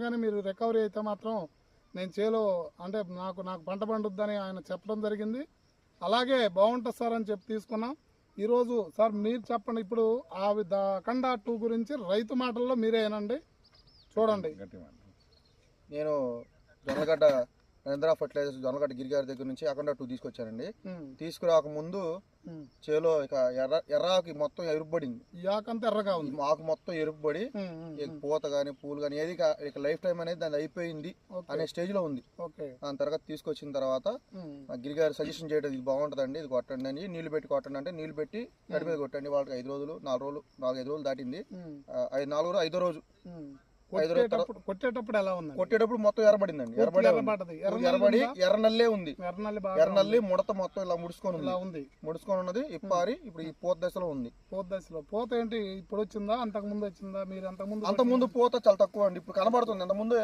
కానీ మీరు రికవరీ అయితే మాత్రం నేను చేలో అంటే నాకు నాకు పంట పండుద్దని ఆయన చెప్పడం జరిగింది. అలాగే బాగుంటుంది సార్ అని చెప్పి తీసుకున్నాం. ఈరోజు సార్ మీరు చెప్పండి, ఇప్పుడు ఆ అఖండ 2 గురించి రైతు మాటల్లో మీరే ఏనండి. చూడండి. నేను జొన్నలగడ్డ నరేంద్ర ఫర్టిలైజర్స్ జొన్నలగడ్డ గిరిగారి దగ్గర నుంచి అఖండ 2 తీసుకొచ్చానండి. తీసుకురాక ముందు చేలో ఇక ఎర్రాకి మొత్తం ఎరుపుబడింది. ఈ ఆకంతా ఎర్రగా ఉంది, ఆకు మొత్తం ఎరుపుబడి పూత గానీ పూలు గానీ ఏది ఇక లైఫ్ టైం అనేది దాని అయిపోయింది అనే స్టేజ్ లో ఉంది. దాని తర్వాత తీసుకొచ్చిన తర్వాత గిరిగారు సజెషన్ చేయడం ఇది బాగుంటదండి, ఇది కొట్టండి అని, నీళ్లు పెట్టి కొట్టండి అంటే నీళ్లు పెట్టి గడి మీద కొట్టండి. వాళ్ళకి 5 రోజులు 4 రోజులు దాటింది. 5వ రోజు కొట్టేటప్పుడు ఎలా ఉంది? కొట్టేటప్పుడు మొత్తం ఎర్రబడిందండి. ఎర్రబడి ఎర్రనల్లే ఉంది. ఎర్రనల్లి ముడత మొత్తం ఇలా ముడుచుకొని ఉన్నది. ఇప్పారి ఇప్పుడు ఈ పూత దశలో ఉంది. పూత ఏంటి ఇప్పుడు వచ్చిందా, అంతకు ముందు వచ్చిందా? మీరు అంతకు ముందు పూత చాలా తక్కువ అండి. ఇప్పుడు కనబడుతుంది. అంతకుముందు